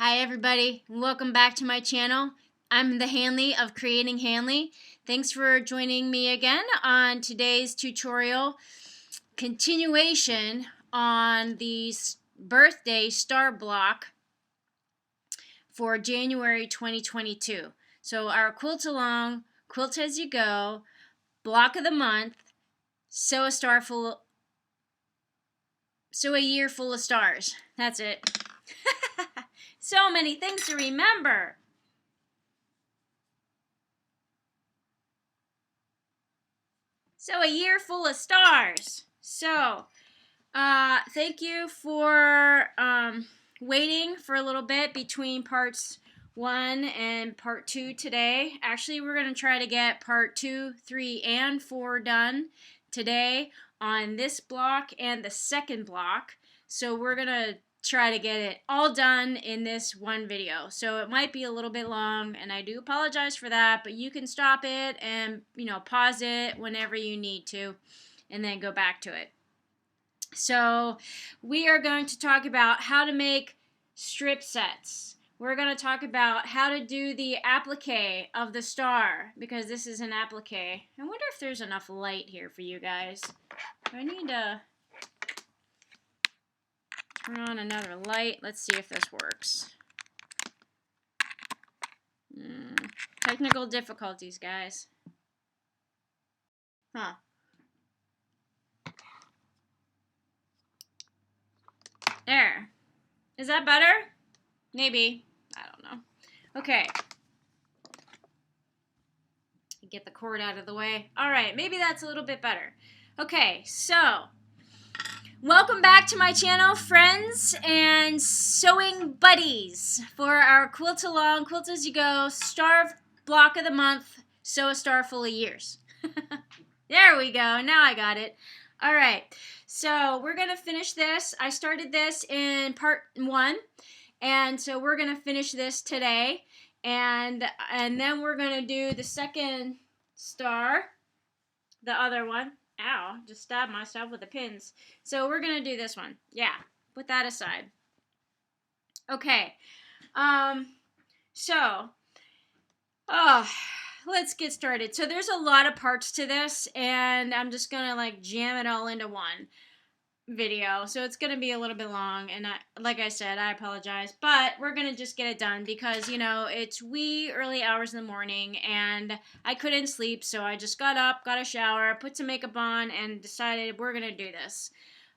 Hi everybody, welcome back to my channel. I'm the Hanley of Creating Hanley. Thanks for joining me again on today's tutorial continuation on the birthday star block for January 2022. So our Quilt A-Long, Quilt As You Go, block of the month, sew a year full of stars. That's it. So many things to remember. So a year full of stars. So, thank you for waiting for a little bit between parts 1 and part 2 today. Actually, we're going to try to get part 2, 3, and 4 done today on this block and the second block. So we're going to try to get it all done in this one video. So it might be a little bit long, and I do apologize for that, but you can stop it and, pause it whenever you need to and then go back to it. So we are going to talk about how to make strip sets. We're going to talk about how to do the applique of the star, because this is an applique. I wonder if there's enough light here for you guys. I need to turn on another light. Let's see if this works. Technical difficulties, guys. Huh. There. Is that better? Maybe. I don't know. Okay. Get the cord out of the way. All right. Maybe that's a little bit better. Okay. So, welcome back to my channel, friends and sewing buddies, for our Quilt A-Long, Quilt As You Go, star block of the month, sew a star full of years. There we go. Now I got it. All right. So we're going to finish this. I started this in part 1, and so we're going to finish this today, and then we're going to do the second star, the other one. Ow, just stabbed myself with the pins. So we're going to do this one. Yeah, put that aside. Okay. Let's get started. So there's a lot of parts to this, and I'm just going to jam it all into one video. So it's going to be a little bit long, and like I said, I apologize, but we're going to just get it done because, it's wee early hours in the morning, and I couldn't sleep, so I just got up, got a shower, put some makeup on, and decided we're going to do this.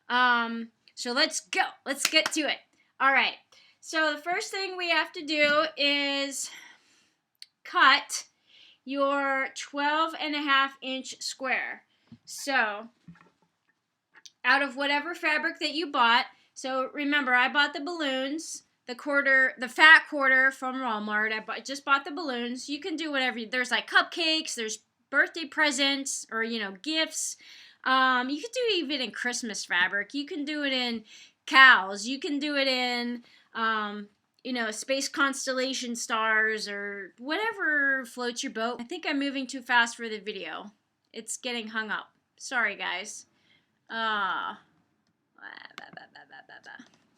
So let's go. Let's get to it. All right. So the first thing we have to do is cut your 12.5-inch square. So out of whatever fabric that you bought. So remember, I bought the balloons, the fat quarter from Walmart. I just bought the balloons. You can do whatever. There's cupcakes, there's birthday presents, or gifts. You could do even in Christmas fabric. You can do it in cows. You can do it in space constellation stars, or whatever floats your boat. I think I'm moving too fast for the video. It's getting hung up. Sorry, guys.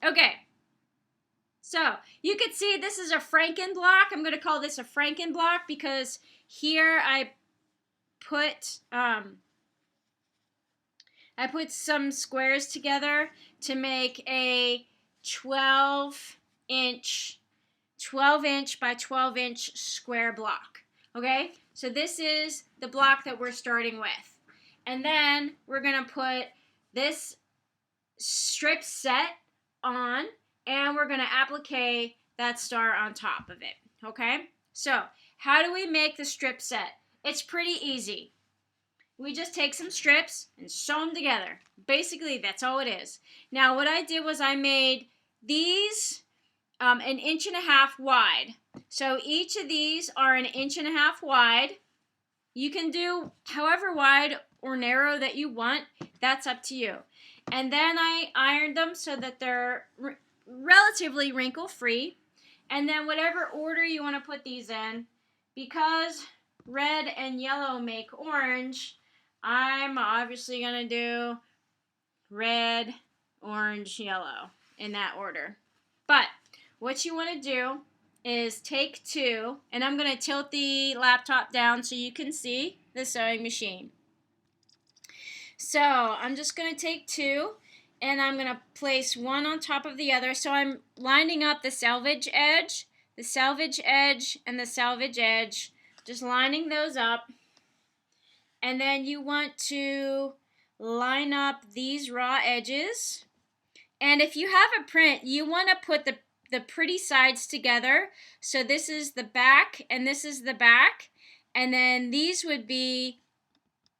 Okay. So, you can see this is a Franken block. I'm going to call this a Franken block because here I put some squares together to make a 12 inch by 12 inch square block. Okay, so this is the block that we're starting with, and then we're gonna put this strip set on, and we're gonna applique that star on top of it. Okay, so how do we make the strip set? It's pretty easy. We just take some strips and sew them together. Basically, that's all it is. Now, what I did was I made these 1.5 inches wide. So each of these are 1.5 inches wide. You can do however wide or narrow that you want. That's up to you. And then I ironed them so that they're relatively wrinkle-free. And then whatever order you want to put these in, because red and yellow make orange, I'm obviously going to do red, orange, yellow in that order. But what you want to do is take 2, and I'm going to tilt the laptop down so you can see the sewing machine. So I'm just going to take 2, and I'm going to place one on top of the other. So I'm lining up the selvage edge, and the selvage edge, just lining those up. And then you want to line up these raw edges. And if you have a print, you want to put the pretty sides together. So this is the back and this is the back. And then these would be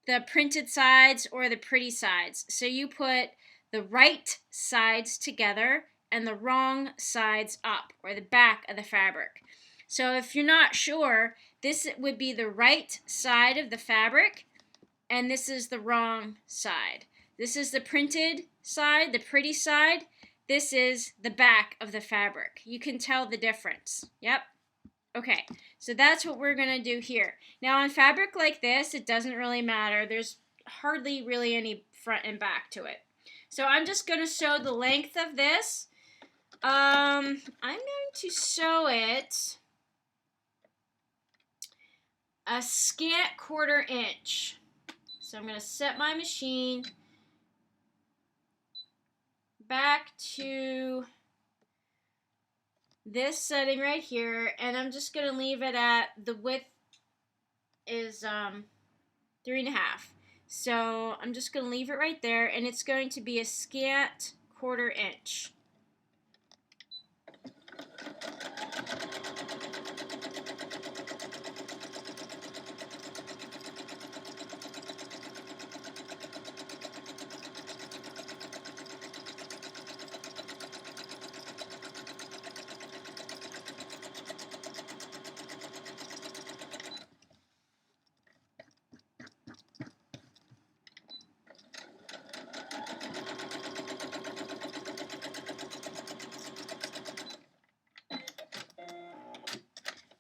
the printed sides or the pretty sides. So you put the right sides together and the wrong sides up, or the back of the fabric. So if you're not sure, this would be the right side of the fabric, and this is the wrong side. This is the printed side, the pretty side. This is the back of the fabric. You can tell the difference. Yep. Okay, so that's what we're going to do here. Now on fabric like this, it doesn't really matter. There's hardly really any front and back to it. So I'm just going to sew the length of this. I'm going to sew it a scant 1/4 inch. So I'm going to set my machine back to this setting right here, and I'm just going to leave it at the width is 3.5. So I'm just going to leave it right there, and it's going to be a scant 1/4 inch.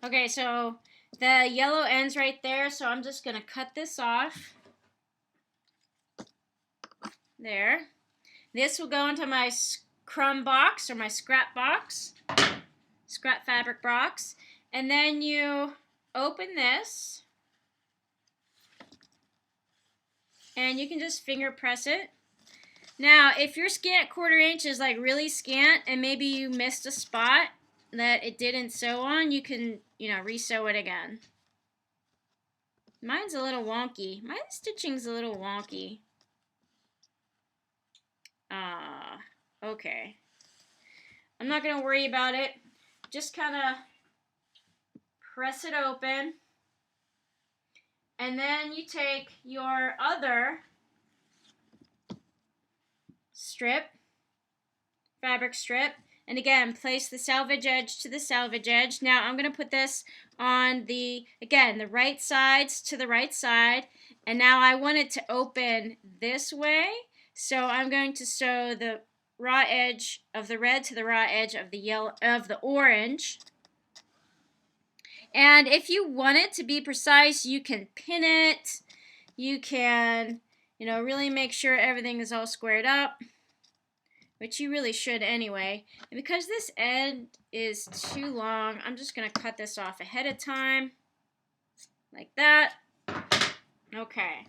Okay, so the yellow ends right there, so I'm just going to cut this off. There. This will go into my crumb box, or my scrap box, scrap fabric box, and then you open this, and you can just finger press it. Now, if your scant 1/4 inch is like really scant, and maybe you missed a spot that it didn't sew on, you can, re-sew it again. Mine's a little wonky. My stitching's a little wonky. Okay. I'm not going to worry about it. Just kind of press it open. And then you take your other fabric strip, and again, place the selvage edge to the selvage edge. Now I'm going to put this on the right sides to the right side, and now I want it to open this way, so I'm going to sew the raw edge of the red to the raw edge of the orange. And if you want it to be precise, you can pin it. You can, really make sure everything is all squared up, which you really should anyway. And because this end is too long, I'm just going to cut this off ahead of time, like that. Okay.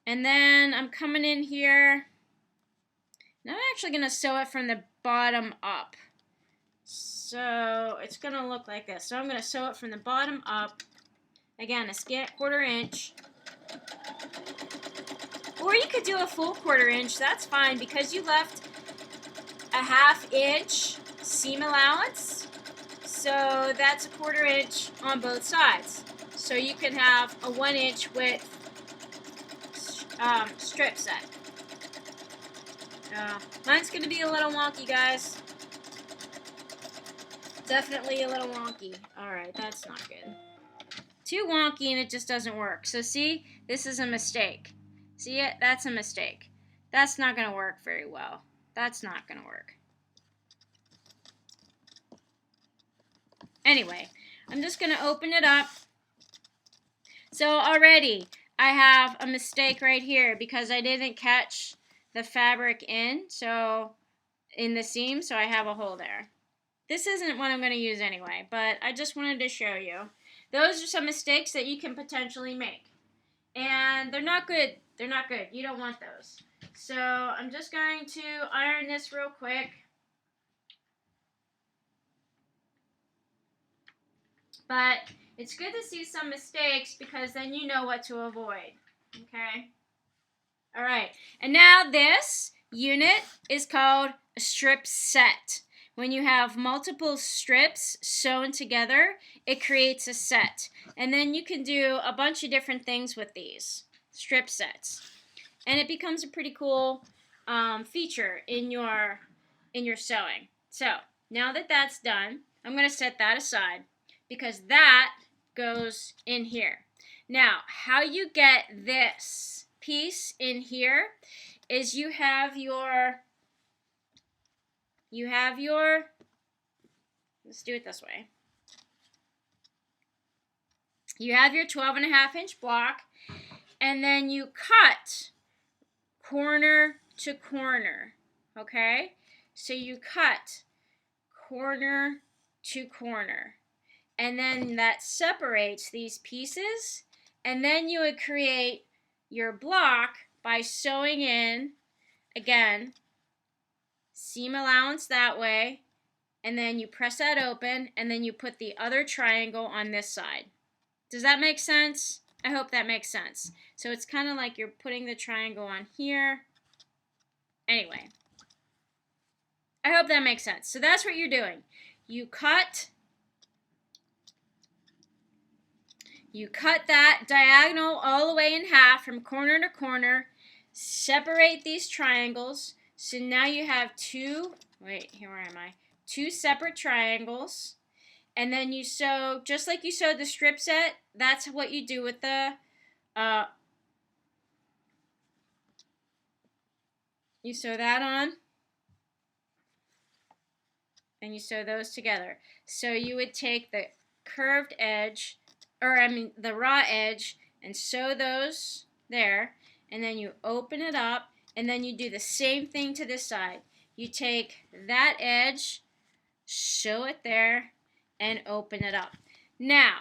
And then I'm coming in here, and I'm actually going to sew it from the bottom up. So it's going to look like this. So I'm going to sew it from the bottom up. Again, a scant 1/4 inch. Or you could do a full 1/4 inch. That's fine, because you left a 1/2 inch seam allowance. So that's a 1/4 inch on both sides. So you can have a 1 inch width strip set. Mine's going to be a little wonky, guys. Definitely a little wonky. Alright, that's not good. Too wonky and it just doesn't work. So see, this is a mistake. See it? That's a mistake. That's not going to work very well. That's not going to work. Anyway, I'm just going to open it up. So already I have a mistake right here because I didn't catch the fabric in, so in the seam, so I have a hole there. This isn't what I'm going to use anyway, but I just wanted to show you. Those are some mistakes that you can potentially make. And they're not good. They're not good. You don't want those. So I'm just going to iron this real quick. But it's good to see some mistakes because then you know what to avoid. Okay? All right. And now this unit is called a strip set. When you have multiple strips sewn together, it creates a set. And then you can do a bunch of different things with these strip sets. And it becomes a pretty cool feature in your sewing. So now that that's done, I'm going to set that aside because that goes in here. Now, how you get this piece in here is you have your, let's do it this way. You have your 12.5-inch block, and then you cut corner to corner, okay? So you cut corner to corner, and then that separates these pieces, and then you would create your block by sewing in, again, seam allowance that way, and then you press that open, and then you put the other triangle on this side. Does that make sense? I hope that makes sense. So it's kind of like you're putting the triangle on here. Anyway, I hope that makes sense. So that's what you're doing. You cut that diagonal all the way in half from corner to corner, separate these triangles. So now you have two separate triangles. And then you sew, just like you sewed the strip set, that's what you do with the, you sew that on, and you sew those together. So you would take the curved edge, the raw edge, and sew those there, and then you open it up, and then you do the same thing to this side. You take that edge, sew it there, and open it up. Now,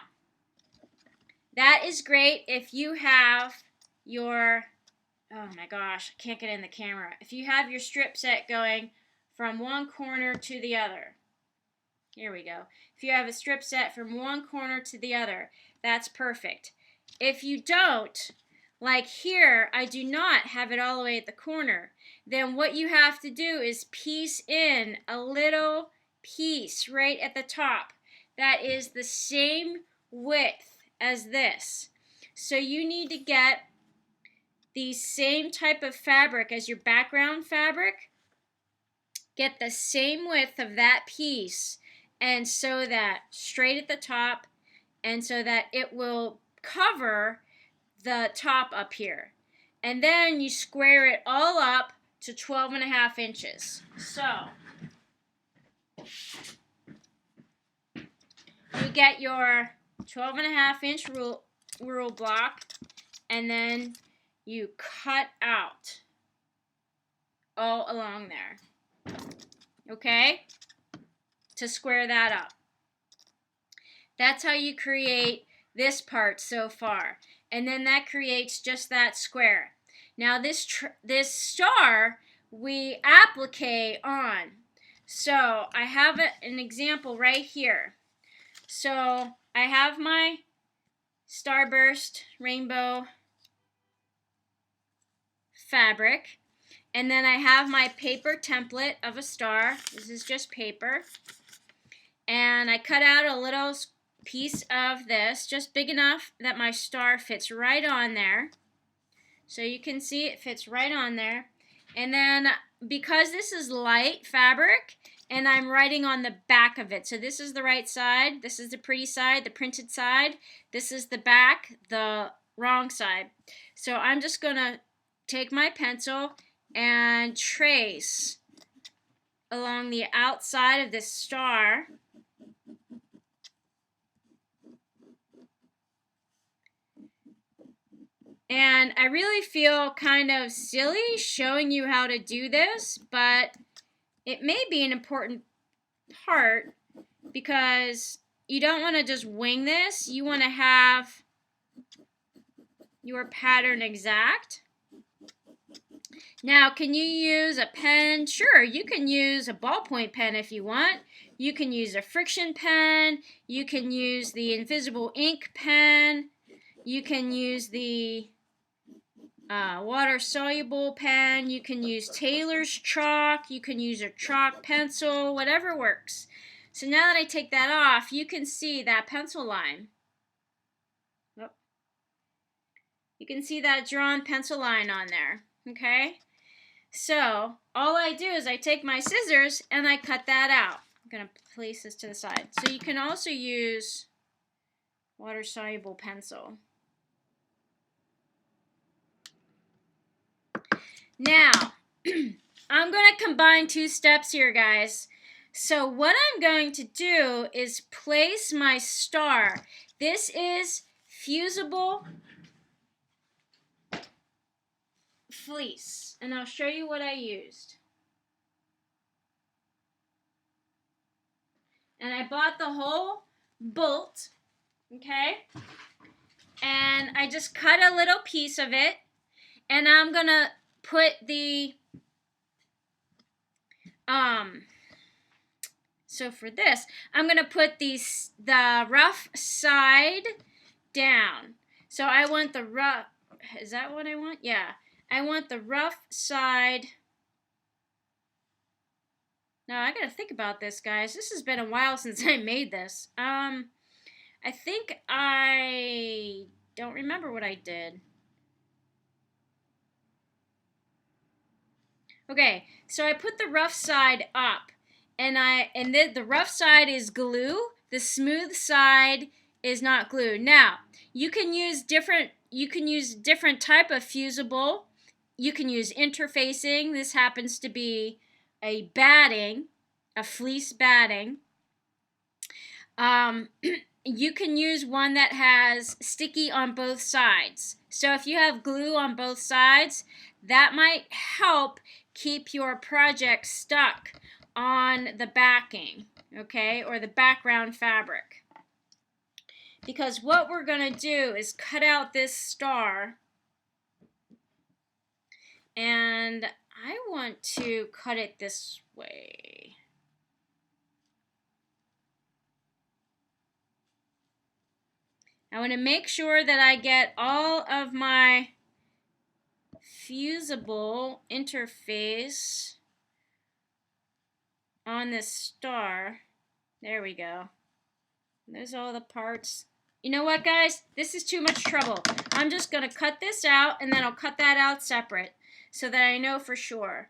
that is great if you have your, oh my gosh, I can't get in the camera. If you have your strip set going from one corner to the other. Here we go. If you have a strip set from one corner to the other, that's perfect. If you don't, like here, I do not have it all the way at the corner, then what you have to do is piece in a little piece right at the top that is the same width as this. So you need to get the same type of fabric as your background fabric. Get the same width of that piece and sew that straight at the top, and so that it will cover the top up here. And then you square it all up to 12.5 inches. So you get your 12.5-inch rule block, and then you cut out all along there, okay, to square that up. That's how you create this part so far, and then that creates just that square. Now this star we applique on. So I have an example right here. So I have my starburst rainbow fabric, and then I have my paper template of a star. This is just paper, and I cut out a little piece of this, just big enough that my star fits right on there. So you can see it fits right on there. And then because this is light fabric, and I'm writing on the back of it. So this is the right side, this is the pretty side, the printed side, this is the back, the wrong side. So I'm just going to take my pencil and trace along the outside of this star. And I really feel kind of silly showing you how to do this, but it may be an important part because you don't want to just wing this. You want to have your pattern exact. Now, can you use a pen? Sure, you can use a ballpoint pen if you want. You can use a friction pen. You can use the invisible ink pen. You can use the water-soluble pen. You can use Taylor's chalk. You can use a chalk pencil, whatever works. So now that I take that off, you can see that pencil line. Oh. You can see that drawn pencil line on there, okay? So all I do is I take my scissors and I cut that out. I'm going to place this to the side. So you can also use water-soluble pencil. Now, I'm going to combine two steps here, guys. So what I'm going to do is place my star. This is fusible fleece, and I'll show you what I used. And I bought the whole bolt, okay? And I just cut a little piece of it, and I'm going to put the so for this, I'm going to put the rough side down. So I want the rough, is that what I want? Yeah. I want the rough side. Now I got to think about this, guys. This has been a while since I made this. I think I don't remember what I did. Okay, so I put the rough side up, and the rough side is glue. The smooth side is not glue. Now, you can use different type of fusible. You can use interfacing. This happens to be a batting, a fleece batting. You can use one that has sticky on both sides. So if you have glue on both sides, that might help keep your project stuck on the backing, okay, or the background fabric. Because what we're going to do is cut out this star, and I want to cut it this way. I want to make sure that I get all of my fusible interface on this star. There we go. There's all the parts. You know what, guys? This is too much trouble. I'm just going to cut this out, and then I'll cut that out separate so that I know for sure.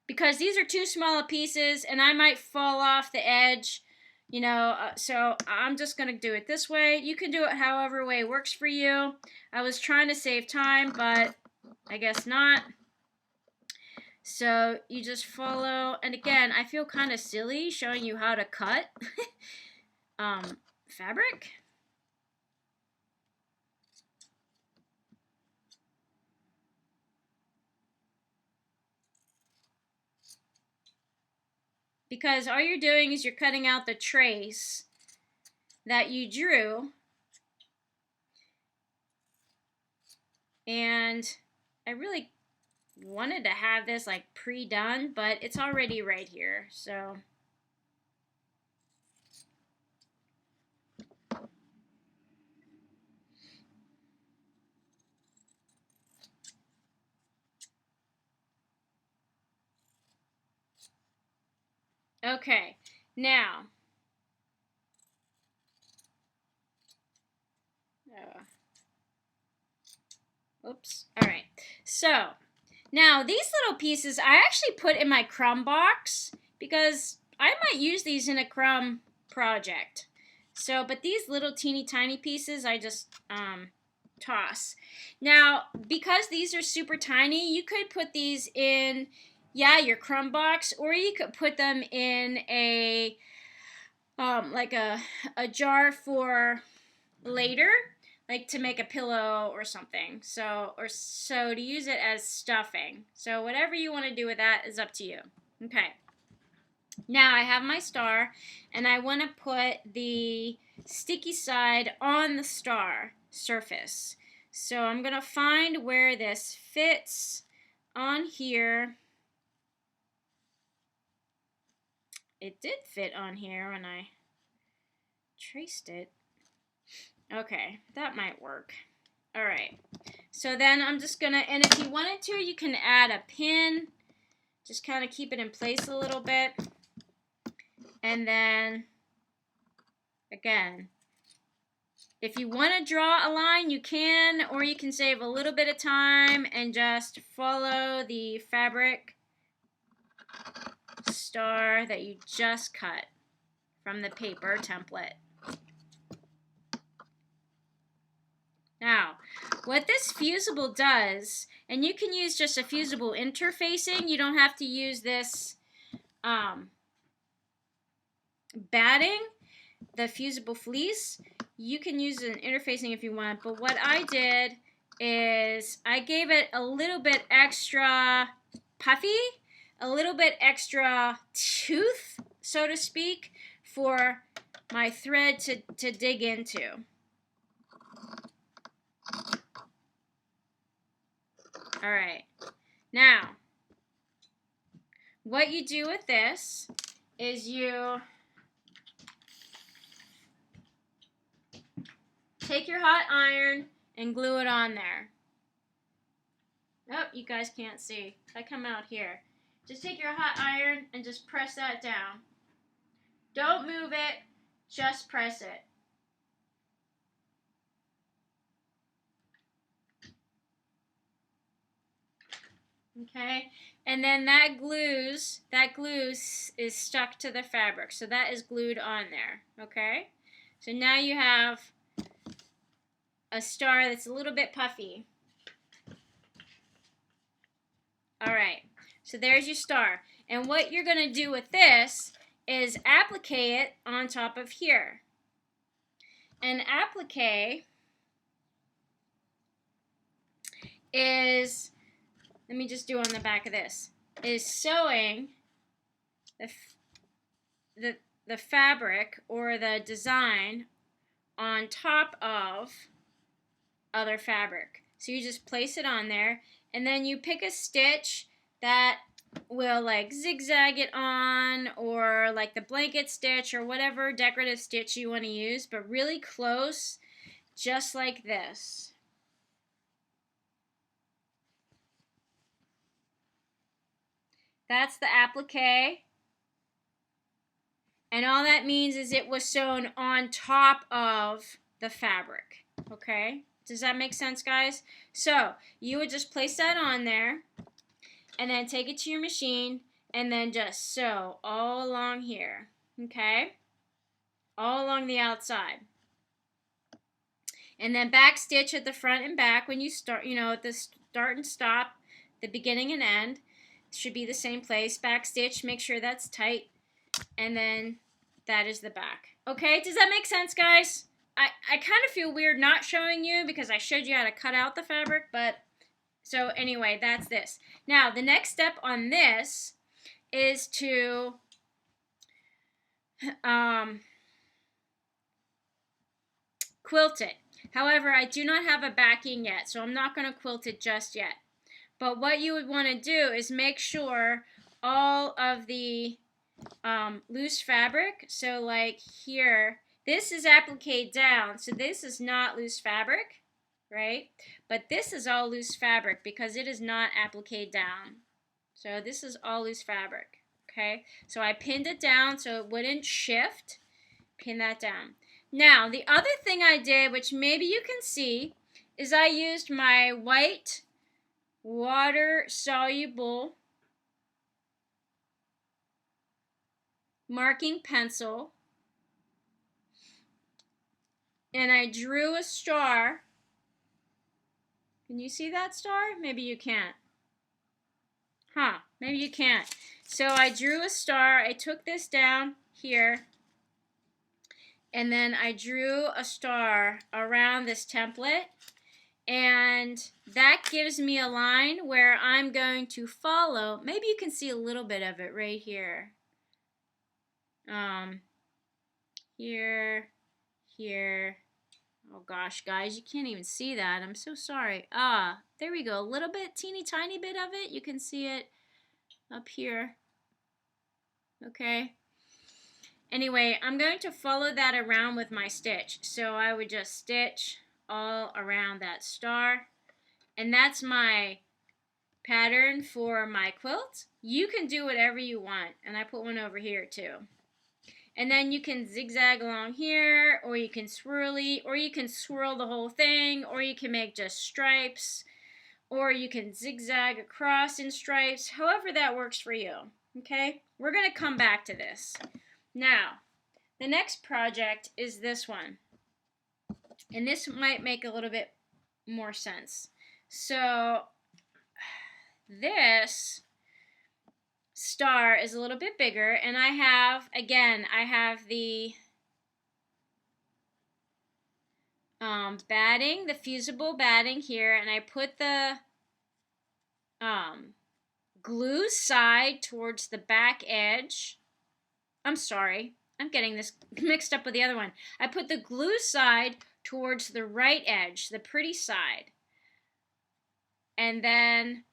Because these are too small pieces, and I might fall off the edge, you know, so I'm just going to do it this way. You can do it however way works for you. I was trying to save time, but I guess not. So you just follow, and again, I feel kind of silly showing you how to cut fabric. Because all you're doing is you're cutting out the trace that you drew. And I really wanted to have this like pre-done, but it's already right here, so. Okay, now. Oops. All right. So, now these little pieces I actually put in my crumb box because I might use these in a crumb project. So, but these little teeny tiny pieces I just toss. Now, because these are super tiny, you could put these in, yeah, your crumb box, or you could put them in like a jar for later. like to make a pillow or something. So to use it as stuffing. So whatever you want to do with that is up to you. Okay. Now I have my star, and I want to put the sticky side on the star surface. So I'm going to find where this fits on here. It did fit on here when I traced it. Okay, that might work. All right. So then I'm just going to, and if you wanted to, you can add a pin. Just kind of keep it in place a little bit. And then, again, if you want to draw a line, you can, or you can save a little bit of time and just follow the fabric star that you just cut from the paper template. Now, what this fusible does, and you can use just a fusible interfacing, you don't have to use this batting, the fusible fleece. You can use an interfacing if you want, but what I did is I gave it a little bit extra puffy, a little bit extra tooth, so to speak, for my thread to dig into. All right. Now, what you do with this is you take your hot iron and glue it on there. Oh, you guys can't see. I come out here. Just take your hot iron and just press that down. Don't move it, just press it. Okay, and then that glue is stuck to the fabric, so that is glued on there. Okay, so now you have a star that's a little bit puffy. All right, so there's your star, and what you're going to do with this is applique it on top of here. And applique is, let me just do on the back of this, is sewing the fabric or the design on top of other fabric. So you just place it on there, and then you pick a stitch that will like zigzag it on, or like the blanket stitch, or whatever decorative stitch you want to use, but really close, just like this. That's the applique. And all that means is it was sewn on top of the fabric. Okay? Does that make sense, guys? So, you would just place that on there, and then take it to your machine, and then just sew all along here. Okay? All along the outside. And then back stitch at the front and back when you start, at the start and stop, the beginning and end. Should be the same place. Back stitch, make sure that's tight, and then that is the back. Okay, does that make sense, guys? I kind of feel weird not showing you because I showed you how to cut out the fabric, but so anyway, that's this. Now, the next step on this is to quilt it. However, I do not have a backing yet, so I'm not going to quilt it just yet. But what you would want to do is make sure all of the loose fabric, so like here, this is appliqué down, so this is not loose fabric, right? But this is all loose fabric because it is not appliqué down. So this is all loose fabric, okay? So I pinned it down so it wouldn't shift. Pin that down. Now, the other thing I did, which maybe you can see, is I used my white water-soluble marking pencil, and I drew a star. Can you see that star? Maybe you can't. Maybe you can't. So I drew a star. I took this down here, And then I drew a star around this template, and that gives me a line where I'm going to follow. Maybe you can see a little bit of it right here. Here, here. Oh gosh, guys, you can't even see that. I'm so sorry. There we go. A little bit, teeny tiny bit of it. You can see it up here. Okay. Anyway, I'm going to follow that around with my stitch. So I would just stitch all around that star. And that's my pattern for my quilt. You can do whatever you want. And I put one over here too. And then you can zigzag along here, or you can swirly, or you can swirl the whole thing, or you can make just stripes, or you can zigzag across in stripes, however that works for you. Okay? We're going to come back to this. Now, the next project is this one. And this might make a little bit more sense. So, this star is a little bit bigger, and I have the batting, the fusible batting here, and I put the glue side towards the back edge. I'm sorry, I'm getting this mixed up with the other one. I put the glue side towards the right edge, the pretty side. And then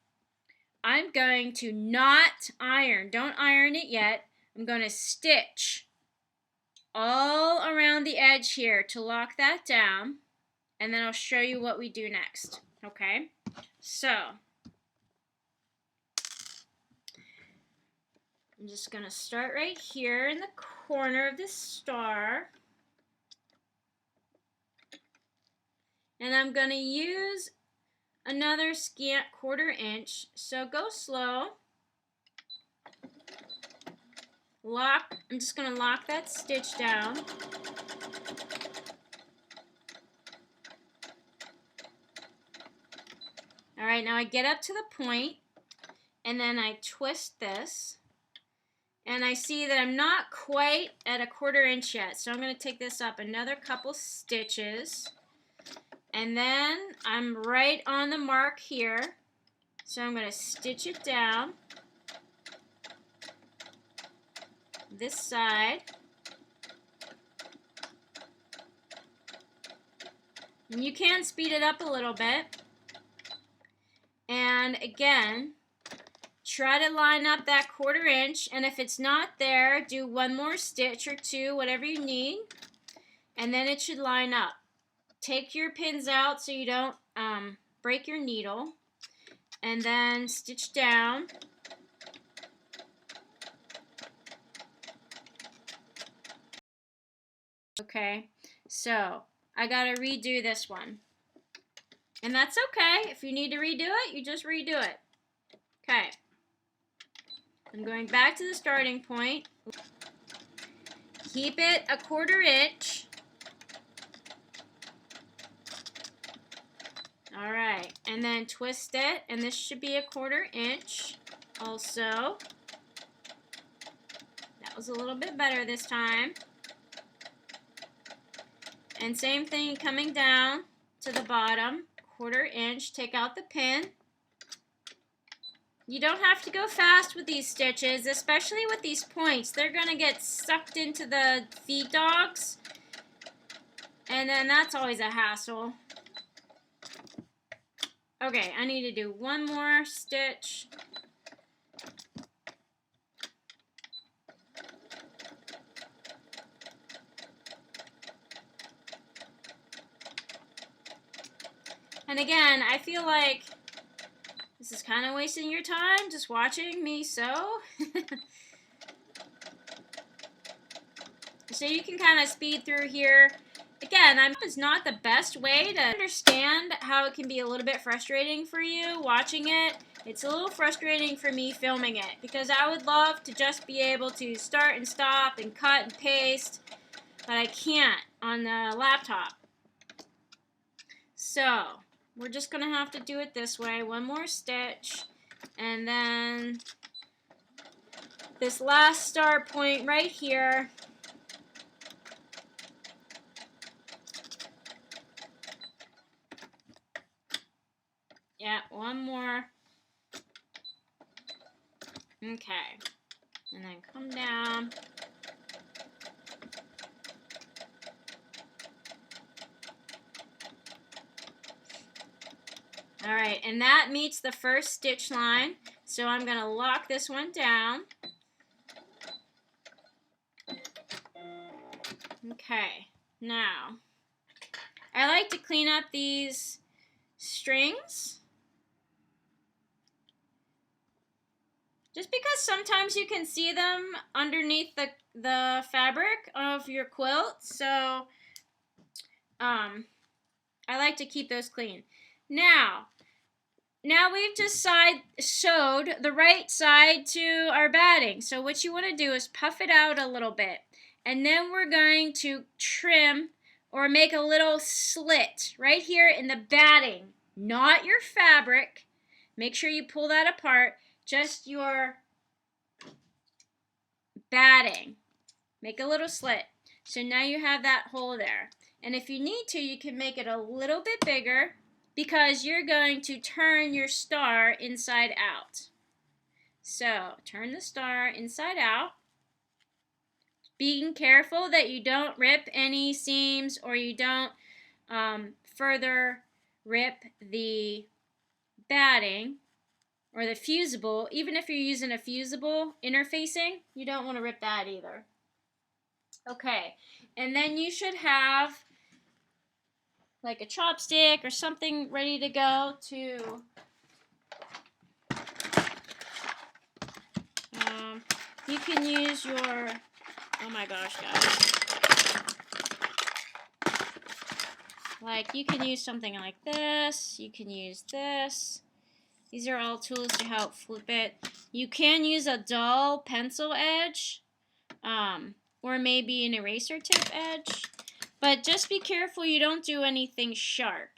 I'm going to not iron. Don't iron it yet. I'm going to stitch all around the edge here to lock that down. And then I'll show you what we do next. Okay? So, I'm just going to start right here in the corner of this star. And I'm going to use another scant 1/4 inch. So go slow. I'm just going to lock that stitch down. Alright, now I get up to the point, and then I twist this. And I see that I'm not quite at a 1/4 inch yet. So I'm going to take this up another couple stitches. And then I'm right on the mark here. So I'm going to stitch it down this side. And you can speed it up a little bit. And again, try to line up that 1/4 inch, and if it's not there, do one more stitch or two, whatever you need, and then it should line up. Take your pins out so you don't break your needle, and then stitch down. Okay, so I gotta redo this one. And that's okay. If you need to redo it, you just redo it. Okay. I'm going back to the starting point. Keep it a 1/4 inch. Alright, and then twist it, and this should be a 1/4 inch also. That was a little bit better this time. And same thing coming down to the bottom, 1/4 inch, take out the pin. You don't have to go fast with these stitches, especially with these points. They're going to get sucked into the feed dogs, and then that's always a hassle. Okay, I need to do one more stitch. And again, I feel like this is kind of wasting your time just watching me sew. So you can kind of speed through here. Again, it's not the best way to understand how it can be a little bit frustrating for you watching it. It's a little frustrating for me filming it because I would love to just be able to start and stop and cut and paste, but I can't on the laptop. So we're just going to have to do it this way. One more stitch, and then this last start point right here, Yeah, one more. Okay. And then come down. All right, and that meets the first stitch line. So I'm going to lock this one down. Okay, now I like to clean up these strings. Just because sometimes you can see them underneath the fabric of your quilt. So I like to keep those clean. Now we've just sewed the right side to our batting. So what you want to do is puff it out a little bit. And then we're going to trim or make a little slit right here in the batting, not your fabric. Make sure you pull that apart, just your batting. Make a little slit. So now you have that hole there. And if you need to, you can make it a little bit bigger because you're going to turn your star inside out. So turn the star inside out. Being careful that you don't rip any seams or you don't further rip the batting or the fusible. Even if you're using a fusible interfacing, you don't want to rip that either. Okay, and then you should have like a chopstick or something ready to go to you can use your, oh my gosh, guys. Like, you can use something like this. You can use this. These are all tools to help flip it. You can use a dull pencil edge, or maybe an eraser tip edge. But just be careful you don't do anything sharp.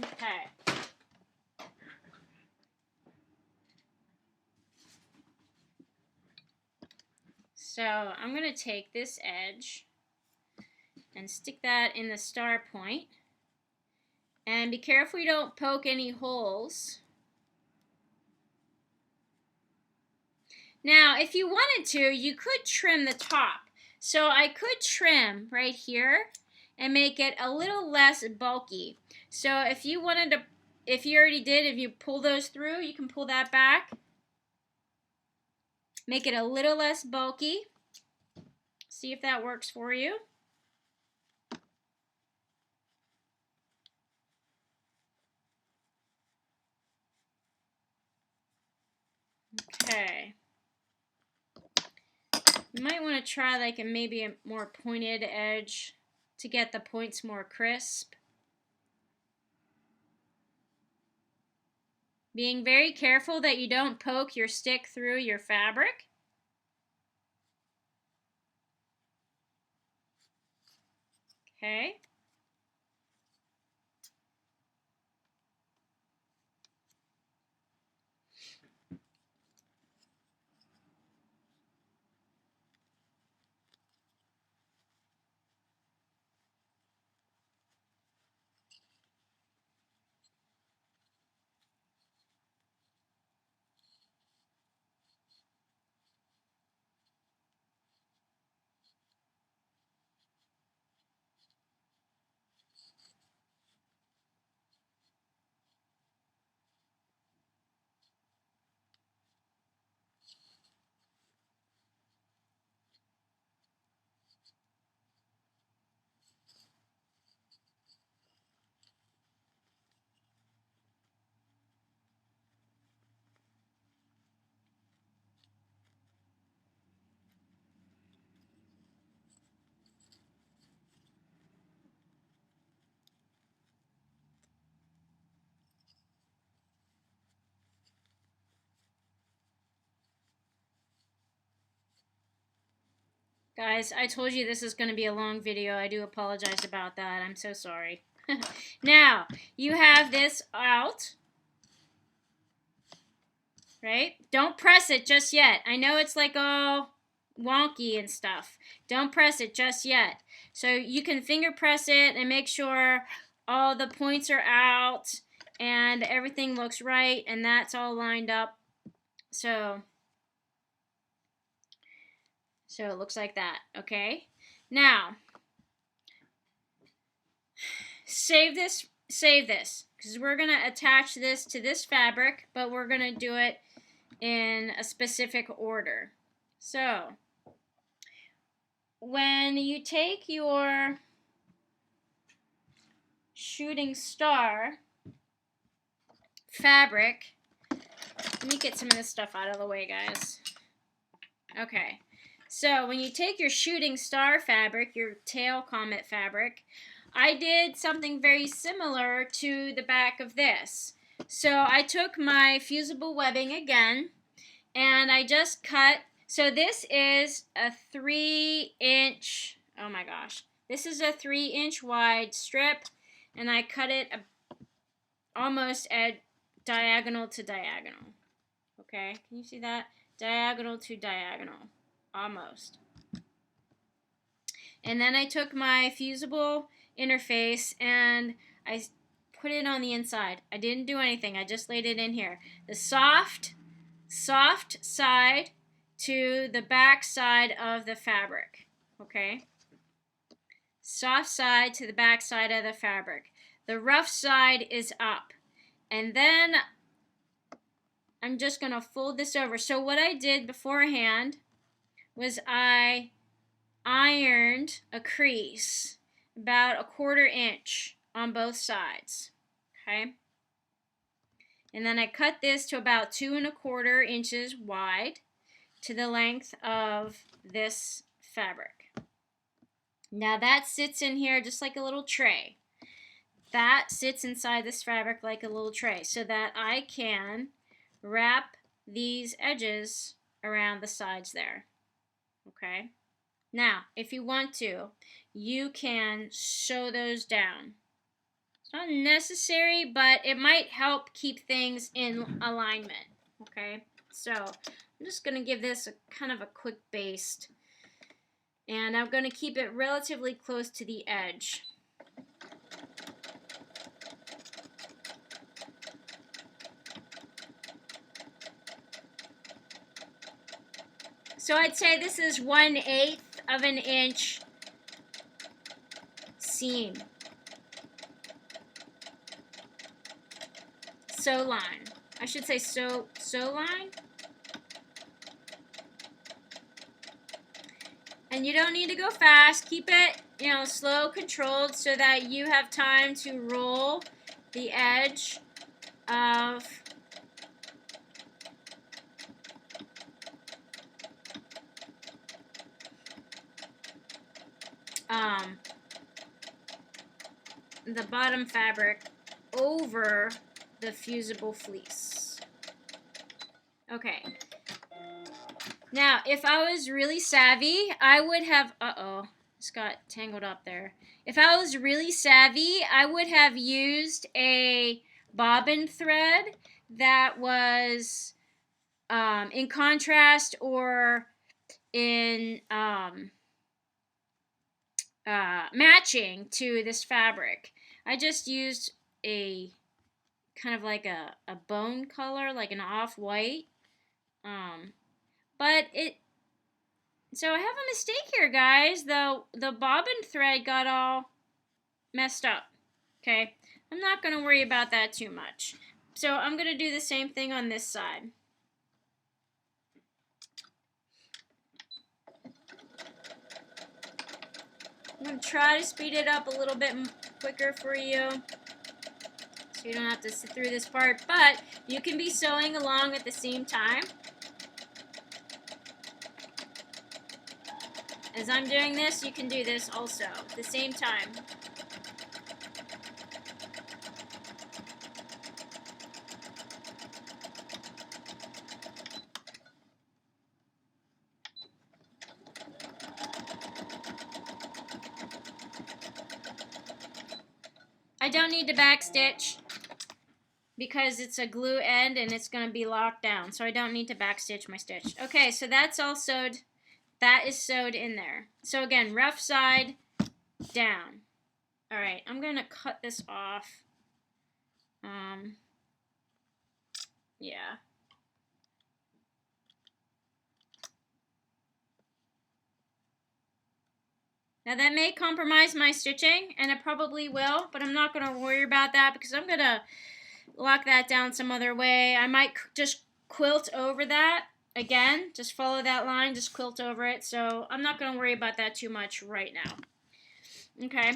Okay. So I'm going to take this edge and stick that in the star point. And be careful you don't poke any holes. Now, if you wanted to, you could trim the top. So I could trim right here and make it a little less bulky. So if you wanted to, if you already did, if you pull those through, you can pull that back. Make it a little less bulky. See if that works for you. Okay. You might want to try like maybe a more pointed edge to get the points more crisp. Being very careful that you don't poke your stick through your fabric. Okay. Guys, I told you this is going to be a long video. I do apologize about that. I'm so sorry. Now, you have this out. Right? Don't press it just yet. I know it's like, oh, wonky and stuff. Don't press it just yet. So you can finger press it and make sure all the points are out and everything looks right and that's all lined up. So it looks like that, okay? Now, save this, because we're going to attach this to this fabric, but we're going to do it in a specific order. So, when you take your shooting star fabric, let me get some of this stuff out of the way, guys. Okay, so when you take your shooting star fabric, your tail comet fabric, I did something very similar to the back of this. So I took my fusible webbing again, and I just cut. So this is a 3-inch, oh my gosh, this is a 3-inch wide strip, and I cut it almost at diagonal to diagonal. Okay, can you see that? Diagonal to diagonal, almost. And then I took my fusible interface and I put it on the inside. I didn't do anything, I just laid it in here. The soft side to the back side of the fabric, okay? Soft side to the back side of the fabric. The rough side is up. And then I'm just going to fold this over. So what I did beforehand was I ironed a crease about a 1/4 inch on both sides, okay? And then I cut this to about 2 1/4 inches wide to the length of this fabric. Now that sits in here just like a little tray. That sits inside this fabric like a little tray so that I can wrap these edges around the sides there, okay? Now, if you want to, you can sew those down. It's not necessary, but it might help keep things in alignment, okay? So, I'm just going to give this a kind of a quick baste. And I'm going to keep it relatively close to the edge. So I'd say this is 1/8 of an inch seam. Sew line. I should say sew line. And you don't need to go fast. Keep it, slow, controlled so that you have time to roll the edge of the bottom fabric over the fusible fleece. Okay. Now, if I was really savvy, I would have, it's got tangled up there. If I was really savvy, I would have used a bobbin thread that was in contrast or in matching to this fabric. I just used a kind of like a bone color, like an off-white. So I have a mistake here, guys. The bobbin thread got all messed up. Okay, I'm not going to worry about that too much. So I'm going to do the same thing on this side. I'm going to try to speed it up a little bit quicker for you so you don't have to sit through this part, but you can be sewing along at the same time. As I'm doing this, you can do this also at the same time. I don't need to backstitch because it's a glue end and it's going to be locked down, so I don't need to backstitch my stitch. Okay, so that's all sewed. that is sewed in there. So again, rough side down. All right, I'm going to cut this off. Yeah. Now that may compromise my stitching, and it probably will, but I'm not going to worry about that because I'm going to lock that down some other way. I might just quilt over that. Again, just follow that line, just quilt over it. So I'm not going to worry about that too much right now. Okay.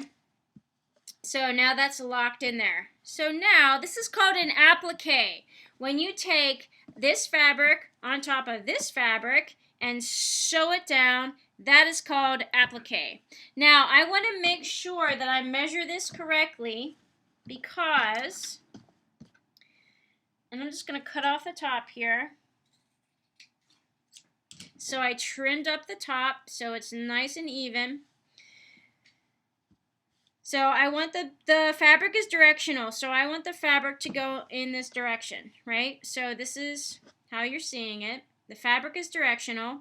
So now that's locked in there. So now this is called an appliqué. When you take this fabric on top of this fabric and sew it down, that is called appliqué. Now I want to make sure that I measure this correctly because, and I'm just going to cut off the top here. So I trimmed up the top so it's nice and even. So I want the fabric is directional, so I want the fabric to go in this direction, right? So this is how you're seeing it. The fabric is directional.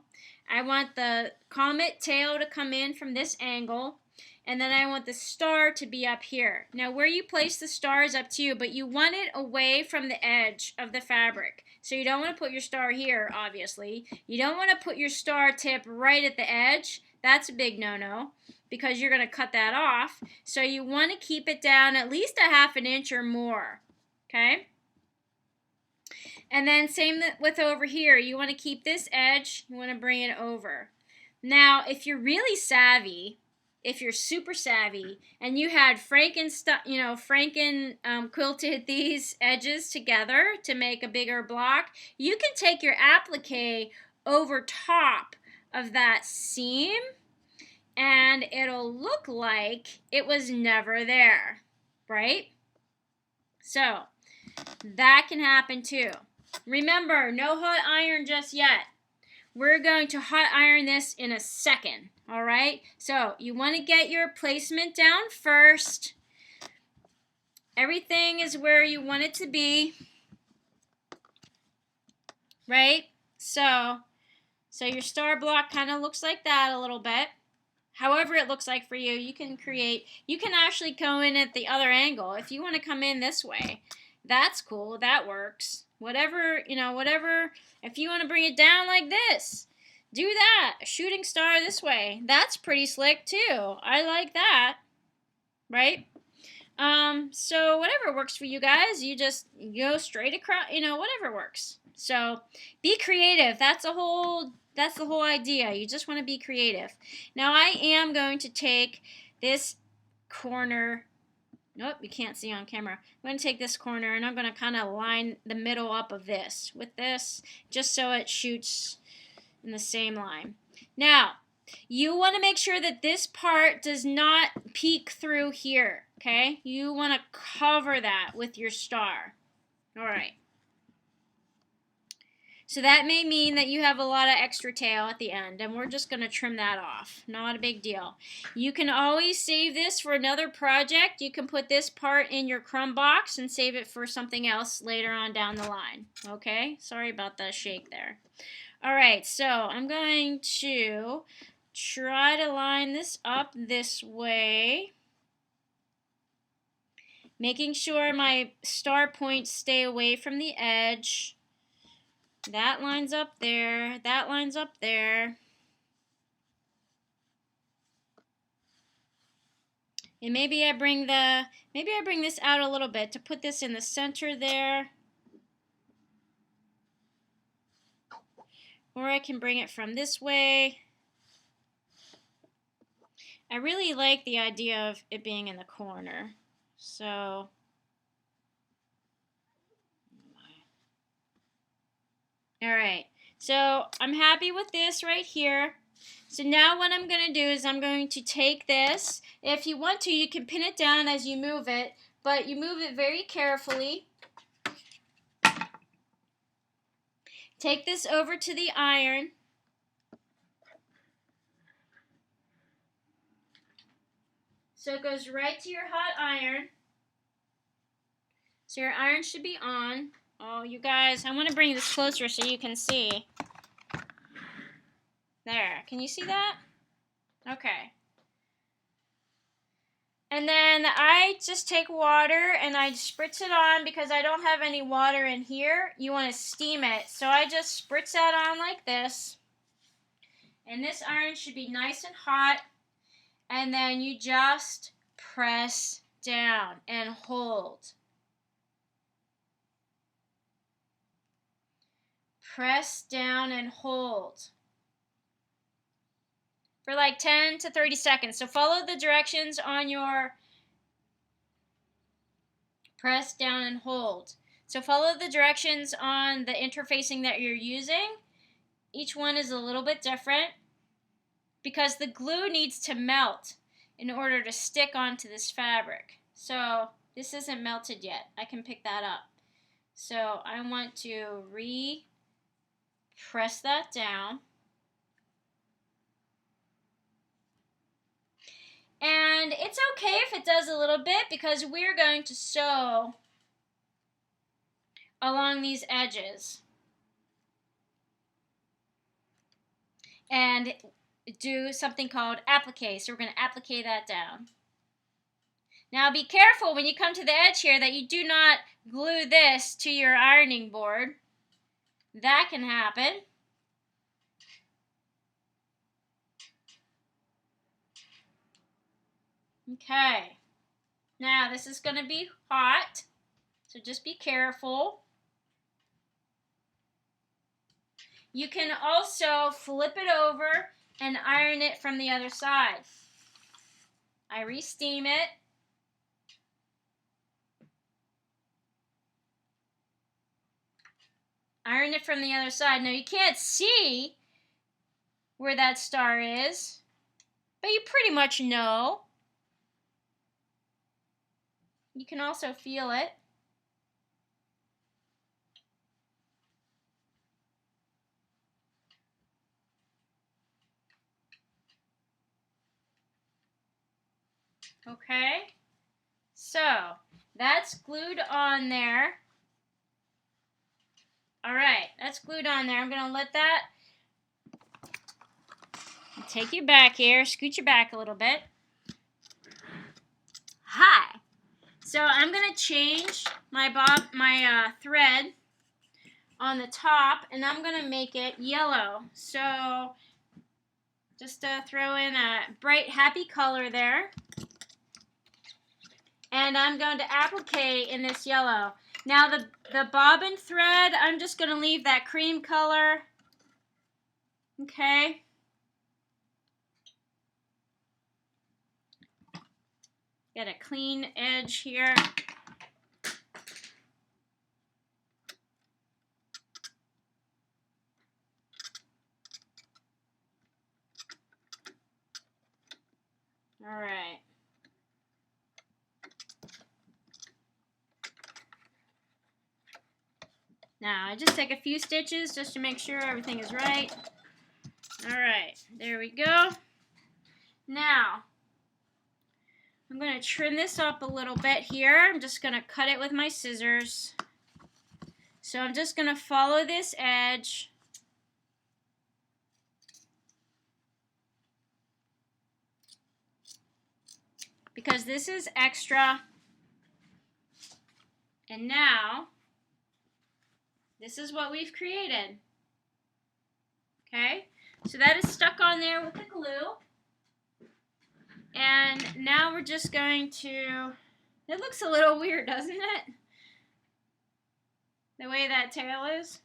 I want the comet tail to come in from this angle, and then I want the star to be up here. Now where you place the star is up to you, but you want it away from the edge of the fabric. So you don't want to put your star here, obviously. You don't want to put your star tip right at the edge. That's a big no-no, because you're going to cut that off. So you want to keep it down at least a ½ inch or more, okay? And then same with over here. You want to keep this edge, you want to bring it over. Now, if you're really savvy, if you're super savvy, and you had Franken quilted these edges together to make a bigger block, you can take your applique over top of that seam, and it'll look like it was never there, right? So that can happen too. Remember, no hot iron just yet. We're going to hot iron this in a second, all right? So you want to get your placement down first. Everything is where you want it to be, right? So your star block kind of looks like that a little bit. However it looks like for you, you can actually go in at the other angle. If you want to come in this way, that's cool, that works. Whatever, if you want to bring it down like this, do that. A shooting star this way. That's pretty slick too. I like that, right? So whatever works for you guys, you just go straight across, whatever works. So be creative. That's the whole idea. You just want to be creative. Now I am going to take this corner. Nope, you can't see on camera. I'm going to take this corner and I'm going to kind of line the middle up of this with this, just so it shoots in the same line. Now, you want to make sure that this part does not peek through here, okay? You want to cover that with your star. All right. So that may mean that you have a lot of extra tail at the end, and we're just going to trim that off. Not a big deal. You can always save this for another project. You can put this part in your crumb box and save it for something else later on down the line. Okay? Sorry about the shake there. All right, so I'm going to try to line this up this way, making sure my star points stay away from the edge. That lines up there. That lines up there. And maybe I bring this out a little bit to put this in the center there. Or I can bring it from this way. I really like the idea of it being in the corner. So all right, so I'm happy with this right here. So now what I'm going to do is I'm going to take this. If you want to, you can pin it down as you move it, but you move it very carefully. Take this over to the iron. So it goes right to your hot iron. So your iron should be on. Oh, you guys, I want to bring this closer so you can see. There, can you see that? Okay. And then I just take water and I spritz it on because I don't have any water in here. You want to steam it. So I just spritz that on like this. And this iron should be nice and hot. And then you just press down and hold. Press down and hold for like 10 to 30 seconds. So follow the directions on your press down and hold. So follow the directions on the interfacing that you're using. Each one is a little bit different because the glue needs to melt in order to stick onto this fabric. So this isn't melted yet. I can pick that up. So I want to press that down. And it's okay if it does a little bit because we're going to sew along these edges and do something called applique. So we're going to applique that down. Now be careful when you come to the edge here that you do not glue this to your ironing board. That can happen. Okay. Now this is going to be hot, so just be careful. You can also flip it over and iron it from the other side. I re-steam it. Iron it from the other side. Now you can't see where that star is, but you pretty much know. You can also feel it. Okay, so that's glued on there. All right, that's glued on there. I'm going to let that take you back here, scoot you back a little bit. Hi. So I'm going to change my thread on the top, and I'm going to make it yellow. So just throw in a bright, happy color there. And I'm going to applique in this yellow. Now the bobbin thread, I'm just going to leave that cream color. Okay. Get a clean edge here. All right. Now I just take a few stitches just to make sure everything is right. All right, there we go. Now I'm going to trim this up a little bit here. I'm just going to cut it with my scissors. So I'm just going to follow this edge. Because this is extra. And now, this is what we've created. Okay, so that is stuck on there with the glue. And now we're just going to, it looks a little weird, doesn't it? The way that tail is.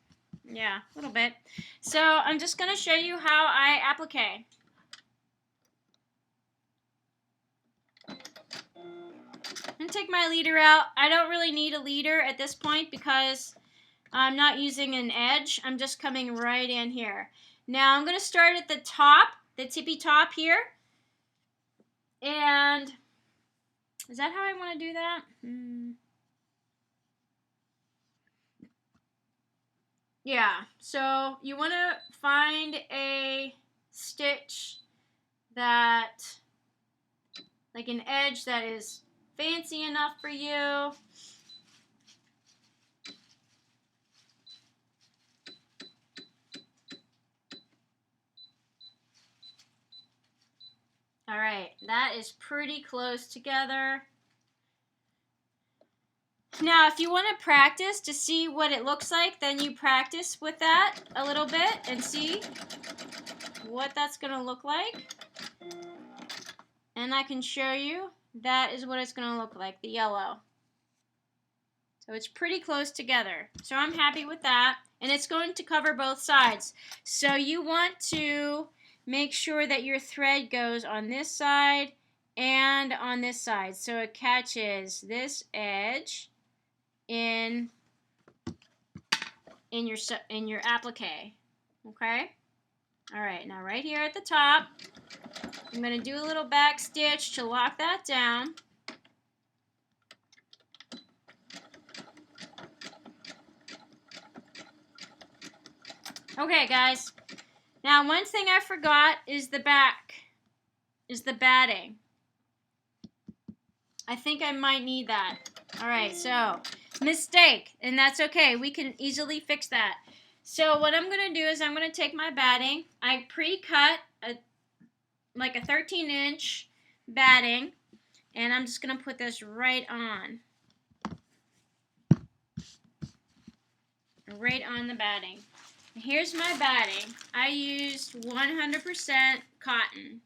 Yeah, a little bit. So I'm just going to show you how I applique. I'm going to take my leader out. I don't really need a leader at this point because I'm not using an edge. I'm just coming right in here. Now I'm going to start at the top, the tippy top here. And is that how I want to do that? Yeah, so you want to find a stitch that, like an edge that is fancy enough for you. that is pretty close together. Now, if you want to practice to see what it looks like, then you practice with that a little bit and see what that's going to look like. And I can show you that is what it's going to look like, the yellow. So it's pretty close together. So I'm happy with that. And it's going to cover both sides. So you want to make sure that your thread goes on this side and on this side. So it catches this edge in your applique. Okay? All right, now right here at the top, I'm going to do a little back stitch to lock that down. Okay, guys. Now, one thing I forgot is the back, is the batting. I think I might need that. All right, so mistake, and that's okay. We can easily fix that. So what I'm going to do is I'm going to take my batting. I pre-cut like a 13-inch batting, and I'm just going to put this right on. Right on the batting. Here's my batting. I used 100% cotton.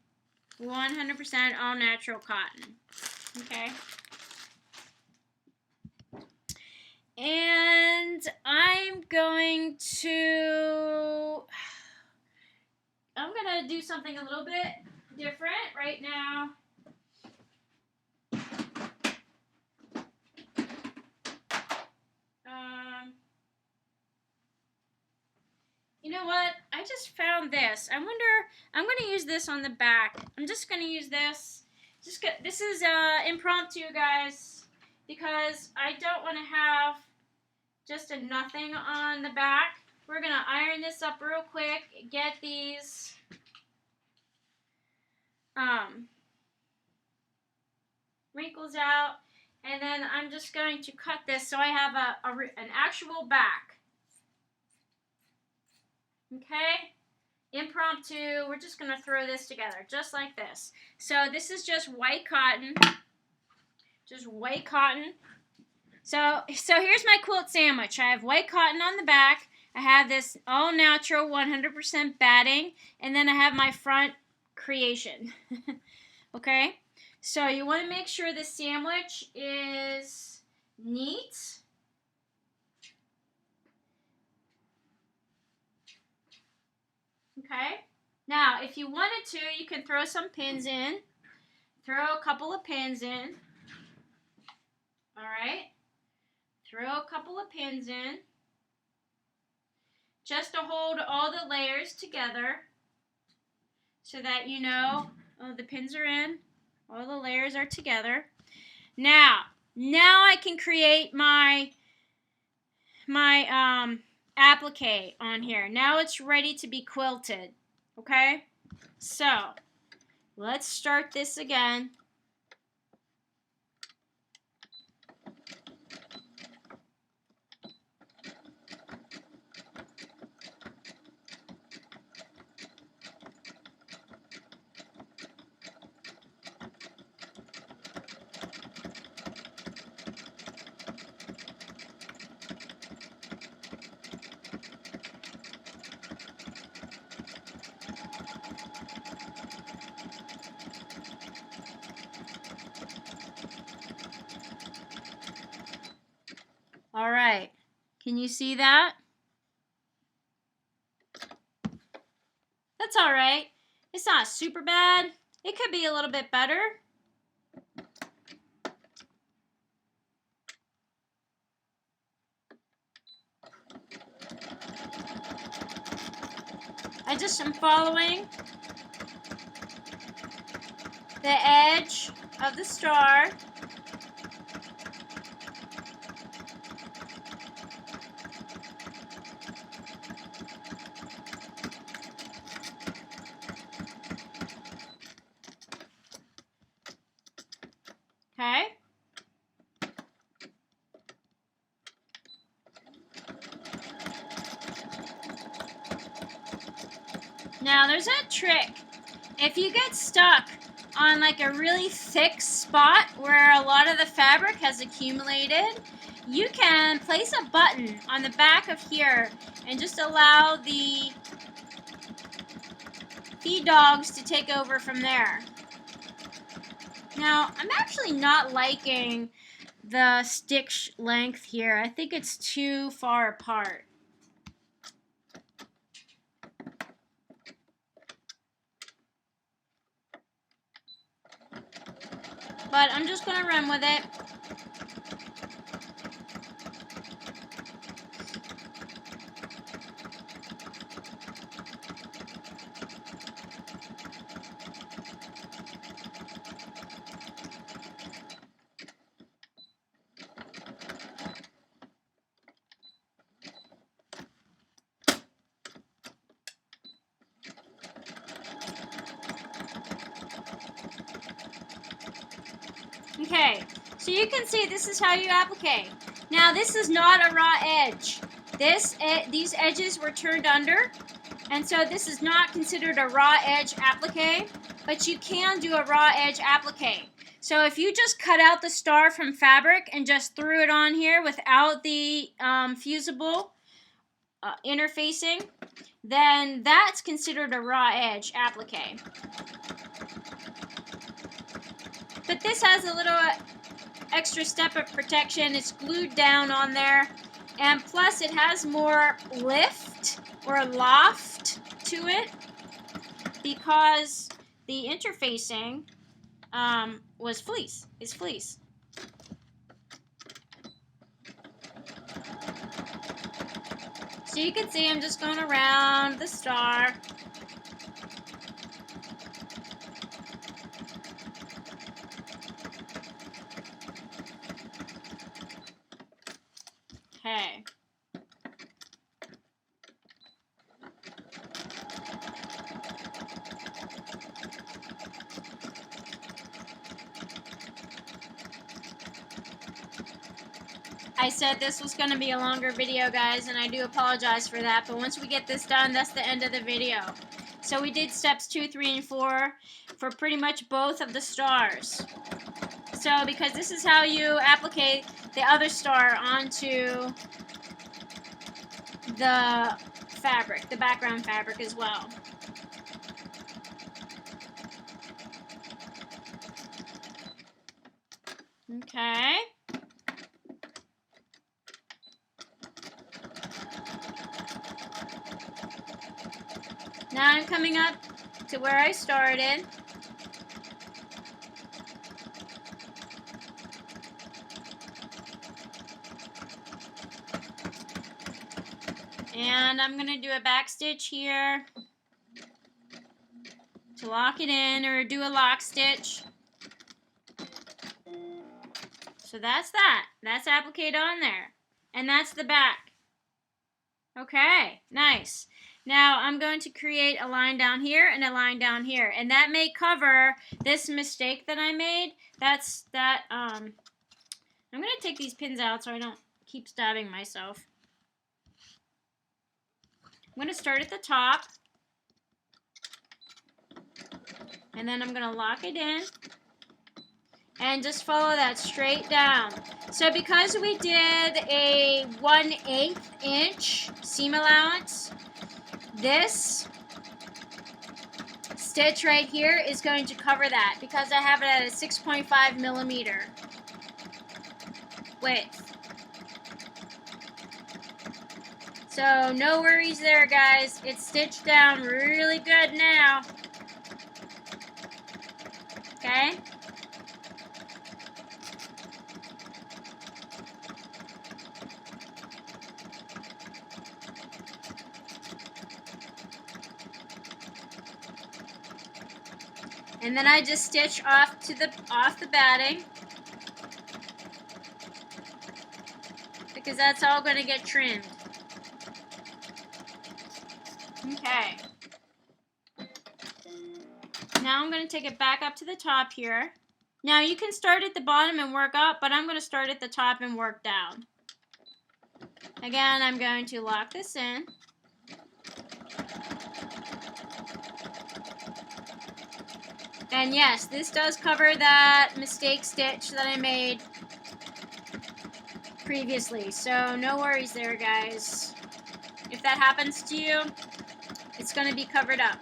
100% all natural cotton. Okay. And I'm going to do something a little bit different right now. You know what? I just found this. I wonder, I'm going to use this on the back. I'm just going to use this. This is impromptu, guys, because I don't want to have just a nothing on the back. We're going to iron this up real quick, get these wrinkles out, and then I'm just going to cut this so I have an actual back. Okay? Impromptu, we're just going to throw this together, just like this. So this is just white cotton. Just white cotton. So here's my quilt sandwich. I have white cotton on the back. I have this all natural 100% batting. And then I have my front creation. Okay? So you want to make sure the sandwich is neat. Okay? Now, if you wanted to, you can throw some pins in. Throw a couple of pins in. Alright? Throw a couple of pins in. Just to hold all the layers together. So that you know, oh, the pins are in. All the layers are together. Now I can create my applique on here. Now it's ready to be quilted. Okay? So, let's start this again. All right. Can you see that? That's all right. It's not super bad. It could be a little bit better. I just am following the edge of the star. Okay. Now there's a trick. If you get stuck on like a really thick spot where a lot of the fabric has accumulated, you can place a button on the back of here and just allow the feed dogs to take over from there. Now, I'm actually not liking the stitch length here. I think it's too far apart. But I'm just going to run with it. Okay, so you can see this is how you applique. Now this is not a raw edge. These edges were turned under, and so this is not considered a raw edge applique, but you can do a raw edge applique. So if you just cut out the star from fabric and just threw it on here without the fusible interfacing, then that's considered a raw edge applique. But this has a little extra step of protection. It's glued down on there, and plus it has more lift or loft to it because the interfacing was fleece. Is fleece. So you can see I'm just going around the star. Okay. I said this was going to be a longer video, guys, and I do apologize for that, but once we get this done, that's the end of the video. So we did steps 2, 3, and 4 for pretty much both of the stars. So because this is how you applique the other star onto the fabric, the background fabric as well. Okay. Now I'm coming up to where I started. And I'm going to do a back stitch here to lock it in, or do a lock stitch. So that's that. That's appliqued on there. And that's the back. Okay, nice. Now I'm going to create a line down here and a line down here. And that may cover this mistake that I made. I'm going to take these pins out so I don't keep stabbing myself. I'm going to start at the top, and then I'm going to lock it in, and just follow that straight down. So because we did a 1/8 inch seam allowance, this stitch right here is going to cover that because I have it at a 6.5 millimeter width. So no worries there, guys. It's stitched down really good now. Okay? And then I just stitch off the batting, because that's all going to get trimmed. Okay. Now I'm going to take it back up to the top here. Now you can start at the bottom and work up, but I'm going to start at the top and work down. Again, I'm going to lock this in. And yes, this does cover that mistake stitch that I made previously. So no worries there, guys. If that happens to you, it's going to be covered up.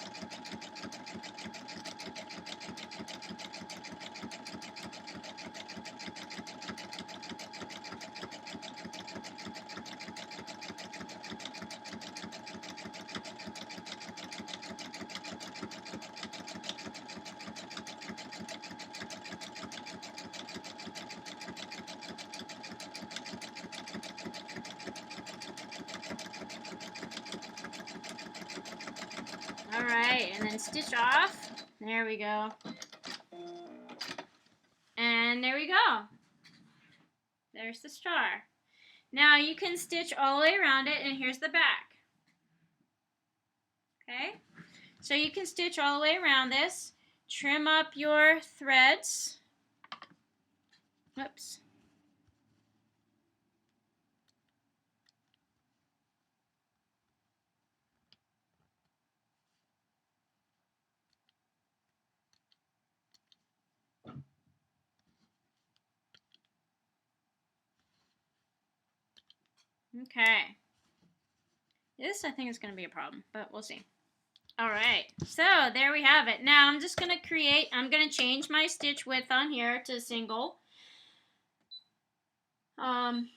Alright, and then stitch off. There we go. And there we go. There's the star. Now you can stitch all the way around it, and here's the back. Okay? So you can stitch all the way around this. Trim up your threads. Whoops. Okay. This, I think, is going to be a problem, but we'll see. All right, so there we have it. Now I'm just going to change my stitch width on here to single. And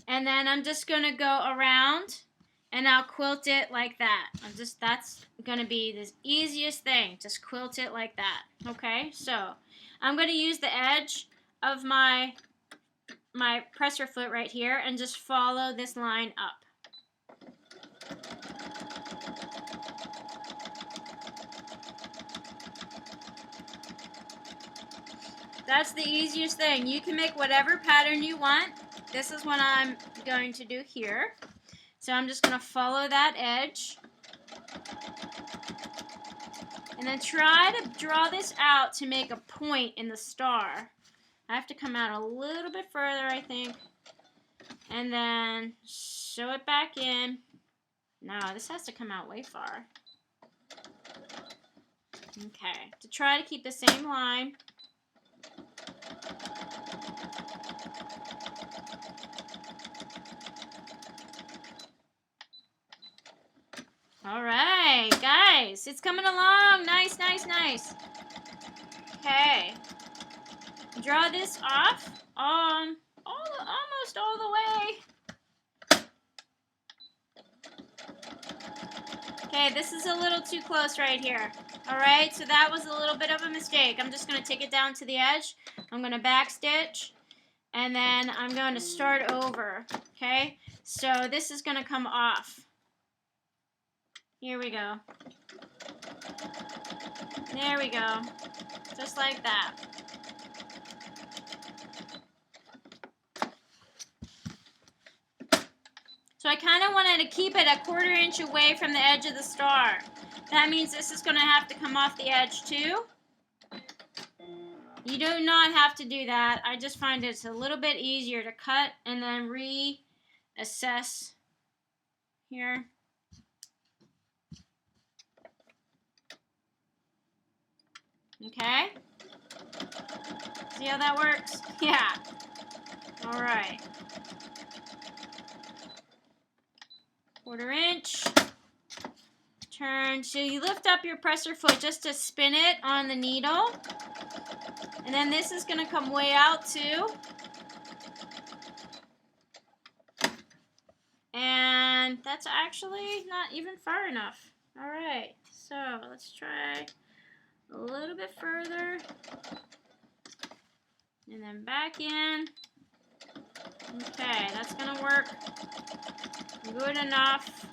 then I'm just going to go around and I'll quilt it like that. That's going to be the easiest thing. Just quilt it like that. Okay, so I'm going to use the edge of my presser foot right here and just follow this line up. That's the easiest thing. You can make whatever pattern you want. This is what I'm going to do here. So I'm just going to follow that edge. And then try to draw this out to make a point in the star. I have to come out a little bit further, I think. And then sew it back in. No, this has to come out way far. Okay, to try to keep the same line. All right, guys, it's coming along. Nice, nice, nice. Okay, draw this off almost all the way. Okay, this is a little too close right here. All right, so that was a little bit of a mistake. I'm just going to take it down to the edge. I'm going to back stitch, and then I'm going to start over. Okay, so this is going to come off. Here we go. There we go. Just like that. So I kind of wanted to keep it a 1/4 inch away from the edge of the star. That means this is going to have to come off the edge too. You do not have to do that. I just find it's a little bit easier to cut and then reassess here. Okay? See how that works? Yeah. All right. 1/4 inch. Turn. So you lift up your presser foot just to spin it on the needle. And then this is going to come way out too. And that's actually not even far enough. All right. So let's try a little bit further. And then back in. Okay, that's going to work good enough.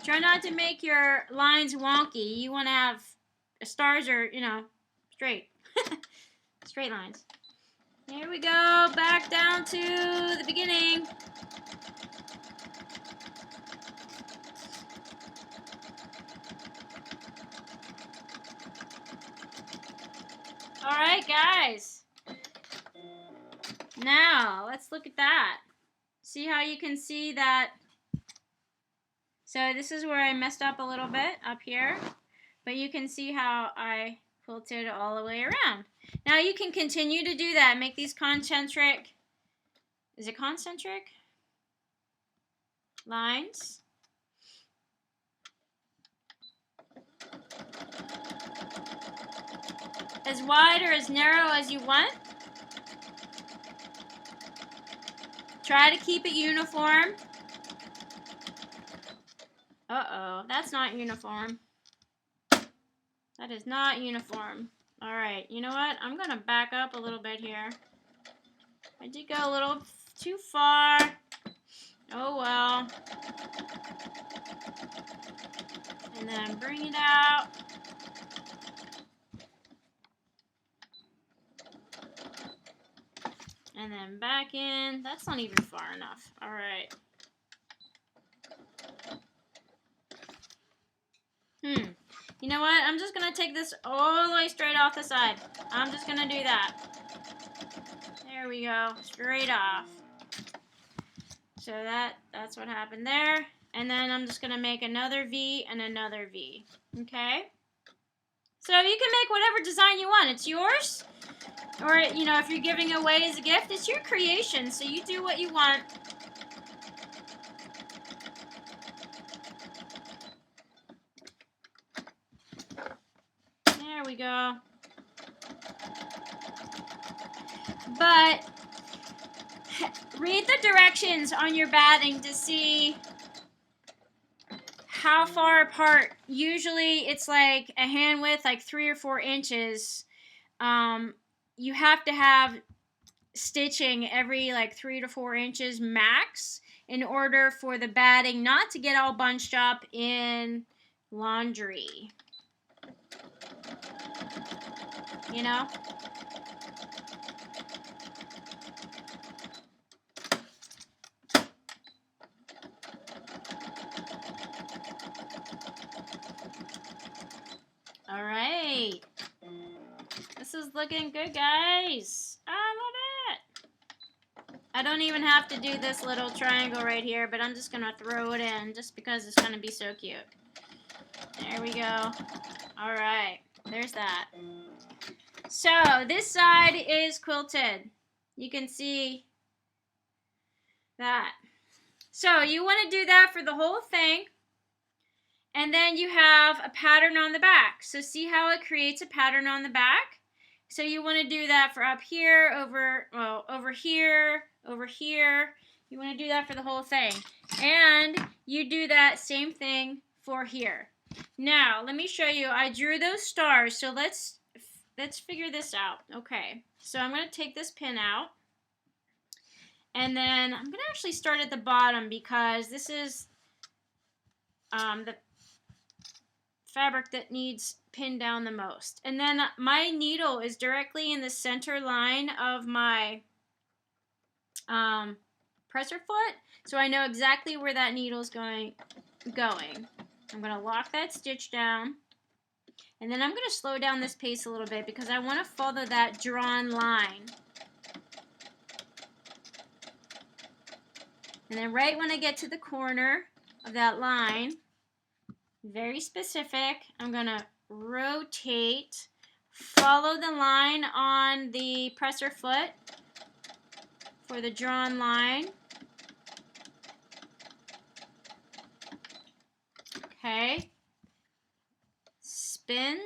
Try not to make your lines wonky. You want to have stars are, straight. Straight lines. Here we go. Back down to the beginning. All right, guys. Now, let's look at that. See how you can see that So this is where I messed up a little bit up here, but you can see how I quilted all the way around. Now you can continue to do that. Make these concentric, is it concentric? Lines. As wide or as narrow as you want. Try to keep it uniform. Uh-oh, that's not uniform. That is not uniform. All right, you know what? I'm gonna back up a little bit here. I did go a little too far. Oh well. And then bring it out. And then back in. That's not even far enough. All right. You know what? I'm just going to take this all the way straight off the side. I'm just going to do that. There we go. Straight off. So that's what happened there. And then I'm just going to make another V and another V. Okay? So you can make whatever design you want. It's yours. Or, you know, if you're giving away as a gift, it's your creation. So you do what you want. There we go. But read the directions on your batting to see how far apart. Usually it's like a hand width, like 3 or 4 inches. You have to have stitching every like 3 to 4 inches max in order for the batting not to get all bunched up in laundry. You know? All right. This is looking good, guys. I love it. I don't even have to do this little triangle right here, but I'm just going to throw it in just because it's going to be so cute. There we go. All right. There's that. So this side is quilted. You can see that. So you want to do that for the whole thing. And then you have a pattern on the back. So see how it creates a pattern on the back? So you want to do that for up here, over here, over here. You want to do that for the whole thing. And you do that same thing for here. Now, let me show you. I drew those stars. So let's figure this out. Okay. So I'm going to take this pin out. And then I'm going to actually start at the bottom because this is the fabric that needs pinned down the most. And then my needle is directly in the center line of my presser foot, so I know exactly where that needle is going. I'm going to lock that stitch down, and then I'm going to slow down this pace a little bit because I want to follow that drawn line. And then right when I get to the corner of that line, very specific, I'm going to rotate, follow the line on the presser foot for the drawn line. Okay. Spin.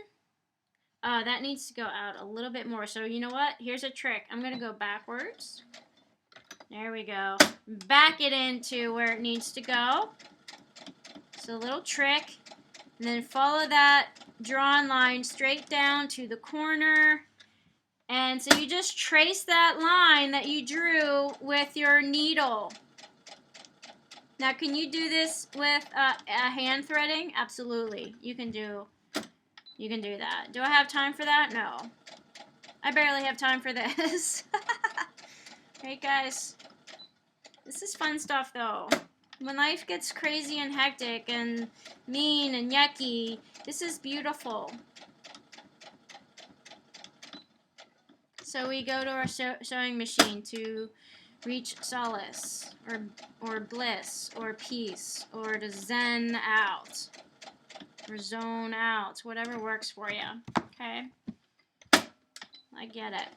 That needs to go out a little bit more. So you know what? Here's a trick. I'm going to go backwards. There we go. Back it into where it needs to go. So a little trick. And then follow that drawn line straight down to the corner. And so you just trace that line that you drew with your needle. Now, can you do this with a hand threading? Absolutely. You can do that. Do I have time for that? No. I barely have time for this. Hey, guys. This is fun stuff, though. When life gets crazy and hectic and mean and yucky, this is beautiful. So we go to our sewing machine to reach solace, or bliss, or peace, or to zen out, or zone out, whatever works for you, okay? I get it.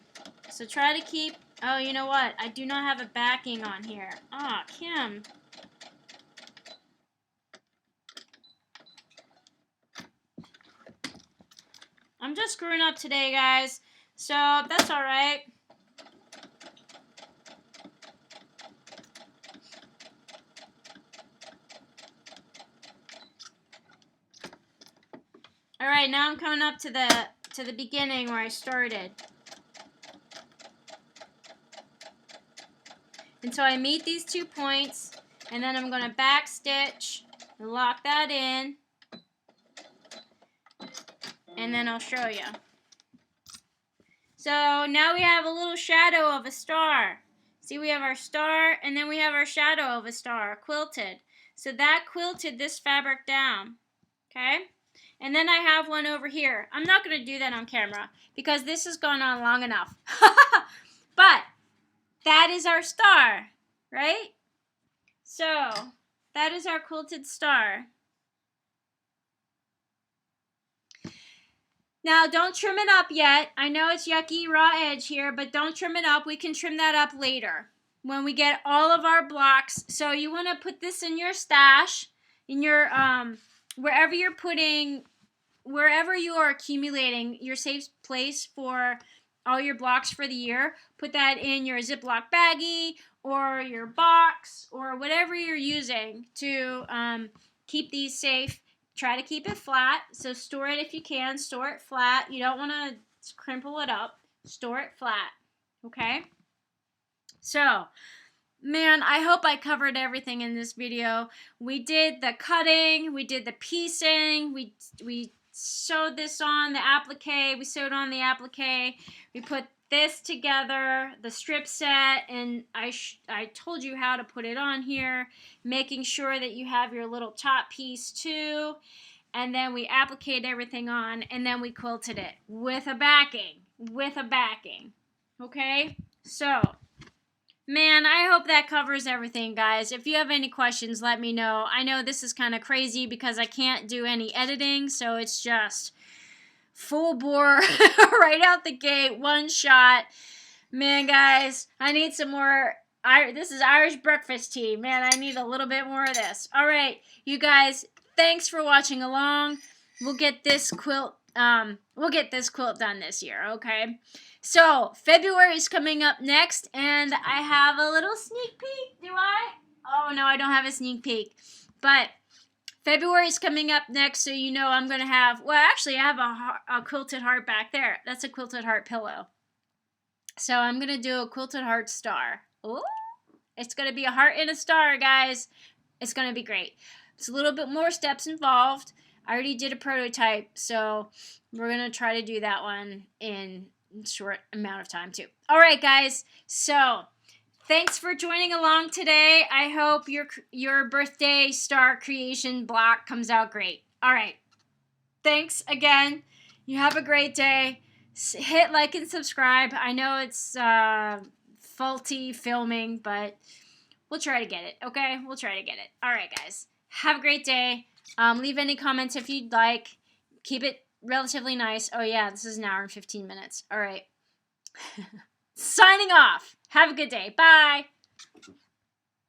So try to keep, oh, you know what? I do not have a backing on here. Ah, Kim. I'm just screwing up today, guys. So that's all right. All right, now I'm coming up to the beginning where I started. And so I meet these 2 points, and then I'm going to back stitch and lock that in. And then I'll show you. So now we have a little shadow of a star. See, we have our star, and then we have our shadow of a star, quilted. So that quilted this fabric down, okay? And then I have one over here. I'm not going to do that on camera because this has gone on long enough. But that is our star, right? So that is our quilted star. Now, don't trim it up yet. I know it's yucky raw edge here, but don't trim it up. We can trim that up later when we get all of our blocks. So you want to put this in your stash, in your, wherever you're putting, wherever you are accumulating your safe place for all your blocks for the year. Put that in your Ziploc baggie or your box or whatever you're using to keep these safe. Try to keep it flat, so store it if you can. Store it flat. You don't want to crimple it up. Store it flat, okay? So, man, I hope I covered everything in this video. We did the cutting. We did the piecing. We sewed this on the applique. We sewed on the applique. We put this together, the strip set, and I told you how to put it on here, making sure that you have your little top piece too, and then we appliqued everything on, and then we quilted it with a backing, okay? So, man, I hope that covers everything, guys. If you have any questions, let me know. I know this is kind of crazy because I can't do any editing, so it's just full bore right out the gate, one shot. Man, guys, I need some more. This is Irish breakfast tea. Man, I need a little bit more of this. All right, you guys, thanks for watching along. We'll get this quilt done this year, okay? So, February is coming up next, and I have a little sneak peek. Do I? Oh, no, I don't have a sneak peek. But February is coming up next, so you know I'm going to have, well, actually, I have a quilted heart back there. That's a quilted heart pillow. So I'm going to do a quilted heart star. Ooh, it's going to be a heart and a star, guys. It's going to be great. It's a little bit more steps involved. I already did a prototype, so we're going to try to do that one in a short amount of time, too. All right, guys, so thanks for joining along today. I hope your birthday star creation block comes out great. All right. Thanks again. You have a great day. Hit like and subscribe. I know it's faulty filming, but we'll try to get it, okay? We'll try to get it. All right, guys. Have a great day. Leave any comments if you'd like. Keep it relatively nice. Oh, yeah, this is an hour and 15 minutes. All right. Signing off. Have a good day. Bye.